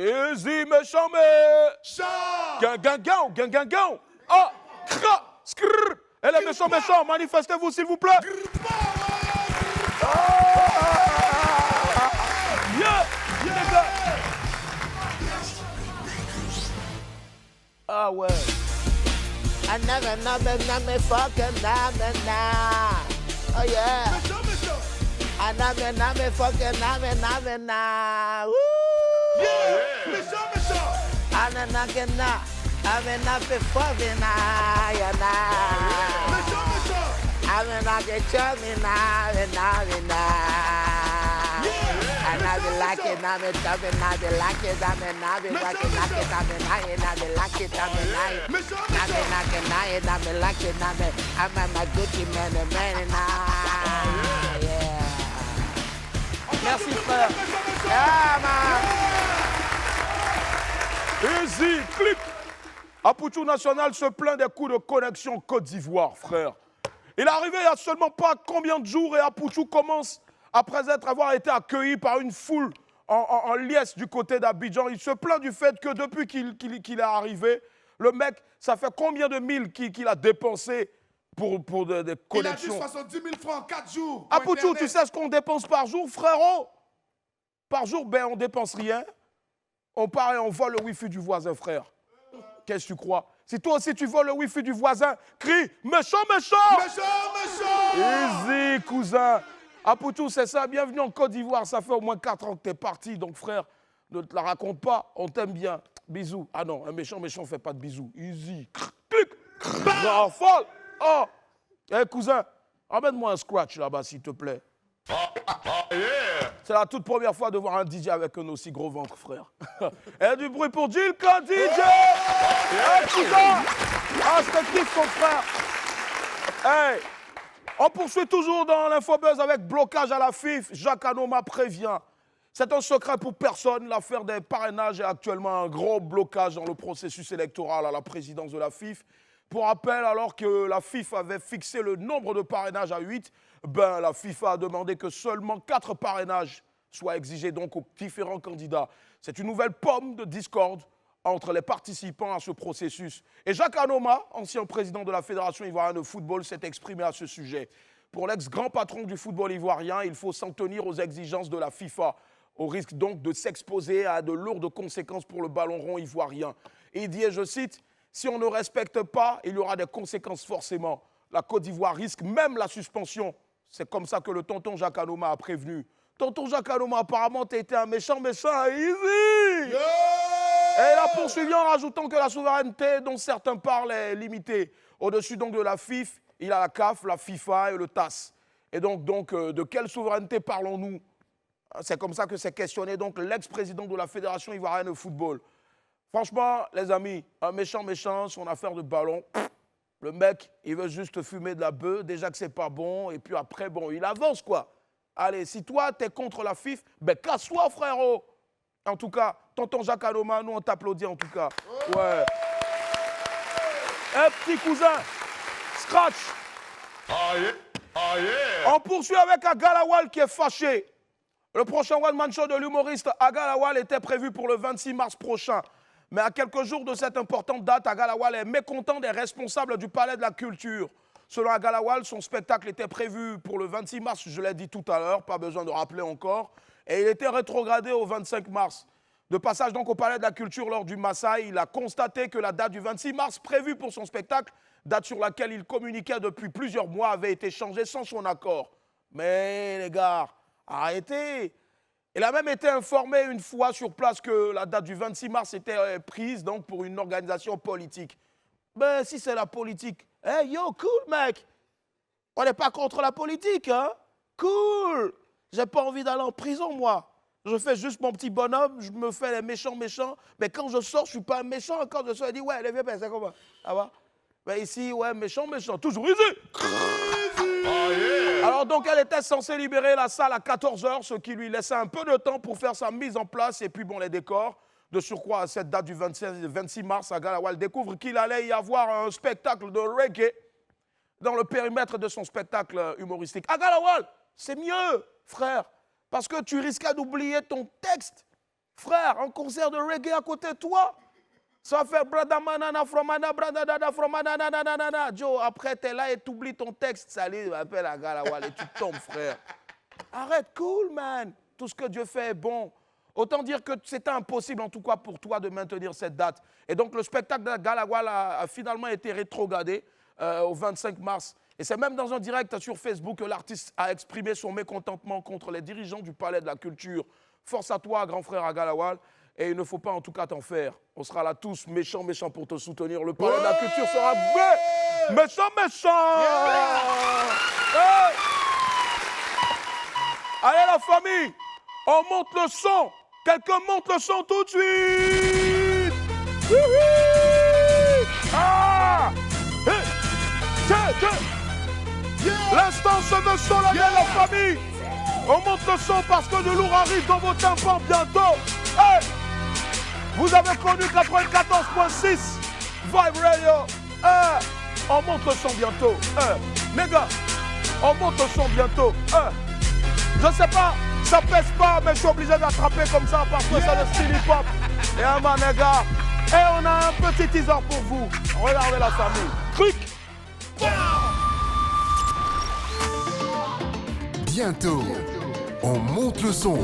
Easy, méchant, mais... Chant. Gang. Ah, cra, skrrr. Et les méchants, manifestez-vous, s'il vous plaît. Ah ouais. I never fucking nah. Oh yeah. I never fucking nah. Woo. Yeah. Méchant. I never fucking nah. Méchant. I never chummy nah. And I be like it, I be dubbing, I be like it, I be like it, I be like it, I'm a Gucci man, yeah. Merci frère. Yeah, man. Easy, clic. Apoutou National se plaint des coups de connexion Côte d'Ivoire, frère. Il est arrivé il n'y a seulement pas combien de jours et Apoutou commence, après avoir été accueilli par une foule en liesse du côté d'Abidjan, il se plaint du fait que depuis qu'il est arrivé, le mec, ça fait combien de milles qu'il a dépensé pour des connexions? Il a dit 70 000 francs en 4 jours. Apoutou, tu sais ce qu'on dépense par jour, frérot? Par jour, ben on dépense rien. On part et on vole le wifi du voisin, frère. Qu'est-ce que tu crois? Si toi aussi tu voles le wifi du voisin, crie méchant. Easy, cousin. Apoutou, c'est ça. Bienvenue en Côte d'Ivoire. Ça fait au moins 4 ans que t'es parti. Donc, frère, ne te la raconte pas. On t'aime bien. Bisous. Ah non, un méchant fait pas de bisous. Easy. Clic. Rafale. Oh. Eh, cousin, ramène-moi un scratch là-bas, s'il te plaît. C'est la toute première fois de voir un DJ avec un aussi gros ventre, frère. Et du bruit pour Jilka DJ. Hey, cousin. Ah, je te kiffe, ton frère. Hey. On poursuit toujours dans l'infobuzz avec blocage à la FIF. Jacques Anoma prévient. C'est un secret pour personne. L'affaire des parrainages est actuellement un gros blocage dans le processus électoral à la présidence de la FIF. Pour rappel, alors que la FIF avait fixé le nombre de parrainages à 8, la FIFA a demandé que seulement 4 parrainages soient exigés donc aux différents candidats. C'est une nouvelle pomme de discorde entre les participants à ce processus. Et Jacques Anoma, ancien président de la Fédération ivoirienne de football, s'est exprimé à ce sujet. Pour l'ex-grand patron du football ivoirien, il faut s'en tenir aux exigences de la FIFA, au risque donc de s'exposer à de lourdes conséquences pour le ballon rond ivoirien. Et il dit, et je cite, « Si on ne respecte pas, il y aura des conséquences forcément. La Côte d'Ivoire risque même la suspension. » C'est comme ça que le tonton Jacques Anoma a prévenu. Tonton Jacques Anoma, apparemment, t'as été un méchant, easy! Yeah. Et il a poursuivi en rajoutant que la souveraineté dont certains parlent est limitée. Au-dessus donc de la FIF, il y a la CAF, la FIFA et le TAS. Et donc de quelle souveraineté parlons-nous? C'est comme ça que s'est questionné donc l'ex-président de la Fédération ivoirienne de football. Franchement, les amis, un méchant, son affaire de ballon, le mec, il veut juste fumer de la bœuf, déjà que c'est pas bon, et puis après, bon, il avance quoi. Allez, si toi, t'es contre la FIF, ben casse-toi, frérot. En tout cas, tonton Jacques Anoma, nous on t'applaudit en tout cas. Ouais. Eh, petit cousin, scratch. On poursuit avec Agalawal qui est fâché. Le prochain one-man show de l'humoriste Agalawal était prévu pour le 26 mars prochain. Mais à quelques jours de cette importante date, Agalawal est mécontent des responsables du Palais de la Culture. Selon Agalawal, son spectacle était prévu pour le 26 mars, je l'ai dit tout à l'heure, pas besoin de rappeler encore. Et il était rétrogradé au 25 mars. De passage donc au Palais de la Culture lors du Maasai, il a constaté que la date du 26 mars prévue pour son spectacle, date sur laquelle il communiquait depuis plusieurs mois, avait été changée sans son accord. Mais les gars, arrêtez! Il a même été informé une fois sur place que la date du 26 mars était prise donc pour une organisation politique. Ben si c'est la politique, hey yo, cool mec! On n'est pas contre la politique, hein? Cool! J'ai pas envie d'aller en prison, moi. Je fais juste mon petit bonhomme, je me fais les méchants. Mais quand je sors, je suis pas un méchant. Quand je sors, je dis, ouais, les vieux, c'est comment? Ça va? Ben ici, ouais, méchant. Toujours easy! Alors donc, elle était censée libérer la salle à 14h, ce qui lui laissait un peu de temps pour faire sa mise en place et puis, bon, les décors. De surcroît, à cette date du 26 mars, Agalawal découvre qu'il allait y avoir un spectacle de reggae dans le périmètre de son spectacle humoristique. Agalawal, c'est mieux, frère, parce que tu risquais d'oublier ton texte. Frère, un concert de reggae à côté de toi, ça va faire bradamanana, fromana, bradadada, fromana, nanana. Joe, après, t'es là et t'oublies ton texte. Salut, appelle à Galawal et tu tombes, frère. Arrête, cool, man. Tout ce que Dieu fait est bon. Autant dire que c'était impossible, en tout cas pour toi, de maintenir cette date. Et donc, le spectacle de Galawal a finalement été rétrogradé au 25 mars. Et c'est même dans un direct sur Facebook que l'artiste a exprimé son mécontentement contre les dirigeants du Palais de la Culture. Force à toi, grand frère Agalawal. Et il ne faut pas en tout cas t'en faire. On sera là tous méchants pour te soutenir. Le Palais de la Culture sera méchant. Hey. Allez la famille, on monte le son. Quelqu'un monte le son tout de suite. Ah. Hey. L'instant se veut solennel, la famille. On monte le son parce que de lourd arrive dans vos tympans bientôt. Hey. Vous avez connu 94.6 Vibe Radio. On monte le son bientôt. Les gars, on monte le son bientôt. Je sais pas, ça pèse pas, mais je suis obligé d'attraper comme ça parce que c'est le style hip-hop. Et un man, les gars. Et on a un petit teaser pour vous. Regardez la famille. Truc. Bientôt, on monte le son.